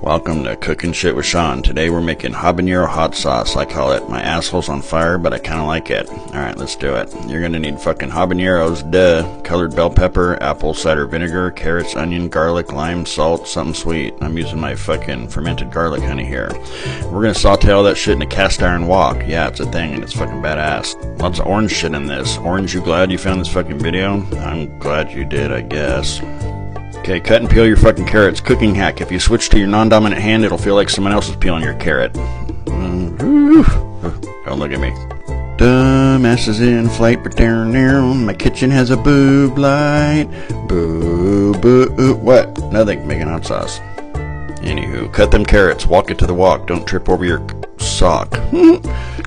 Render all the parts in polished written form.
Welcome to Cooking Shit with Sean. Today we're making habanero hot sauce. I call it my asshole's on fire, but I kinda like it. Alright, let's do it. You're gonna need fucking habaneros, colored bell pepper, apple cider vinegar, carrots, onion, garlic, lime, salt, something sweet. I'm using my fucking fermented garlic honey here. We're gonna saute all that shit in a cast iron wok. Yeah, it's a thing and it's fucking badass. Lots of orange shit in this. Orange, you glad you found this fucking video? I'm glad you did, I guess. Okay, cut and peel your fucking carrots. Cooking hack. If you switch to your non-dominant hand, it'll feel like someone else is peeling your carrot. Don't look at me. Dumbasses in flight, but down. My kitchen has a boob light. Boo, boo. What? Nothing. Making hot sauce. Anywho, cut them carrots. Walk it to the wok. Don't trip over your sock.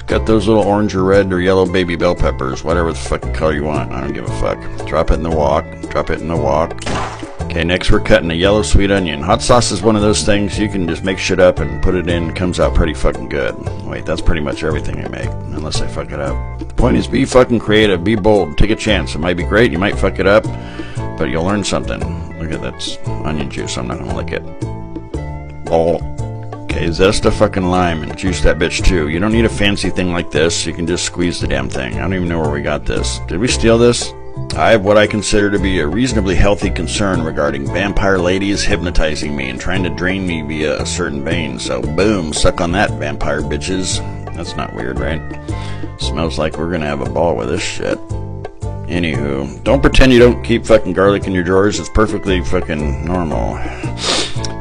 Cut those little orange or red or yellow baby bell peppers. Whatever the fucking color you want. I don't give a fuck. Drop it in the wok. Drop it in the wok. Okay, next we're cutting a yellow sweet onion. Hot sauce is one of those things you can just make shit up and put it in. It comes out pretty fucking good. Wait, that's pretty much everything I make, unless I fuck it up. The point is, be fucking creative, be bold, take a chance. It might be great, you might fuck it up, but you'll learn something. Look at that's onion juice, I'm not gonna lick it. Oh. Okay, zest a fucking lime and juice that bitch too. You don't need a fancy thing like this, you can just squeeze the damn thing. I don't even know where we got this. Did we steal this? I have what I consider to be a reasonably healthy concern regarding vampire ladies hypnotizing me and trying to drain me via a certain vein, so boom, suck on that, vampire bitches. That's not weird, right? Smells like we're gonna have a ball with this shit. Anywho, don't pretend you don't keep fucking garlic in your drawers, it's perfectly fucking normal.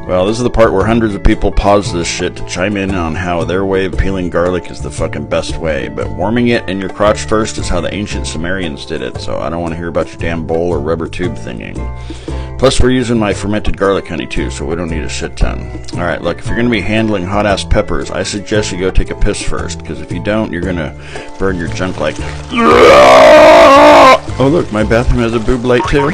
Well, this is the part where hundreds of people pause this shit to chime in on how their way of peeling garlic is the fucking best way, but warming it in your crotch first is how the ancient Sumerians did it, so I don't want to hear about your damn bowl or rubber tube thinging. Plus, we're using my fermented garlic honey too, so we don't need a shit ton. Alright, look, if you're going to be handling hot-ass peppers, I suggest you go take a piss first, because if you don't, you're going to burn your junk like... Oh look, my bathroom has a boob light too.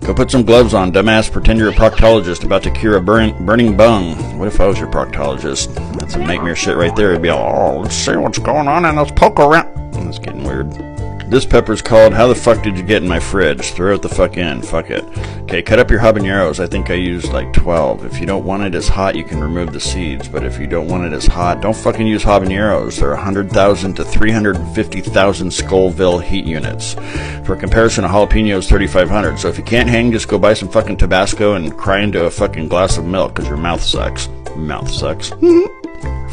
Go put some gloves on, dumbass. Pretend you're a proctologist about to cure a burning bung. What if I was your proctologist? That's some nightmare shit right there. It'd be all, oh, let's see what's going on and let's poke around. That's getting weird. This pepper's called How the Fuck Did You Get in My Fridge? Throw it the fuck in. Fuck it. Okay, cut up your habaneros. I think I used like 12. If you don't want it as hot, you can remove the seeds. But if you don't want it as hot, don't fucking use habaneros. They're 100,000 to 350,000 Scoville heat units. For comparison, a jalapeno is 3,500. So if you can't hang, just go buy some fucking Tabasco and cry into a fucking glass of milk because your mouth sucks. Mouth sucks.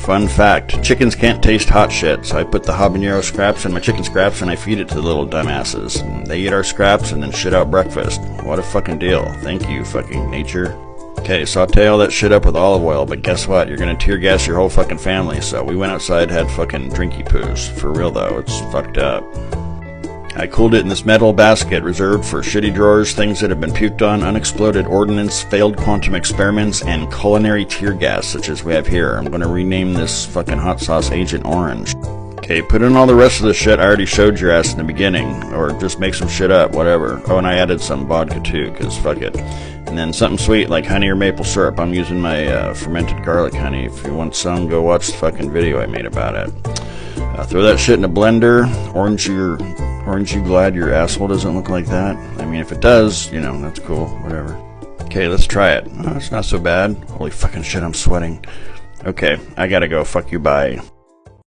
Fun fact, chickens can't taste hot shit, so I put the habanero scraps in my chicken scraps and I feed it to the little dumbasses. And they eat our scraps and then shit out breakfast. What a fucking deal. Thank you, fucking nature. Okay, saute all that shit up with olive oil, but guess what? You're gonna tear gas your whole fucking family, so we went outside, had fucking drinky poos. For real though, it's fucked up. I cooled it in this metal basket reserved for shitty drawers, things that have been puked on, unexploded ordnance, failed quantum experiments, and culinary tear gas such as we have here. I'm going to rename this fucking hot sauce Agent Orange. Okay, put in all the rest of the shit I already showed your ass in the beginning, or just make some shit up, whatever. Oh, and I added some vodka too, cause fuck it. And then something sweet like honey or maple syrup. I'm using my fermented garlic honey. If you want some, go watch the fucking video I made about it. Throw that shit in a blender. Aren't you glad your asshole doesn't look like that? I mean, if it does, you know, that's cool. Whatever. Okay, let's try it. Oh, it's not so bad. Holy fucking shit, I'm sweating. Okay, I gotta go. Fuck you, bye.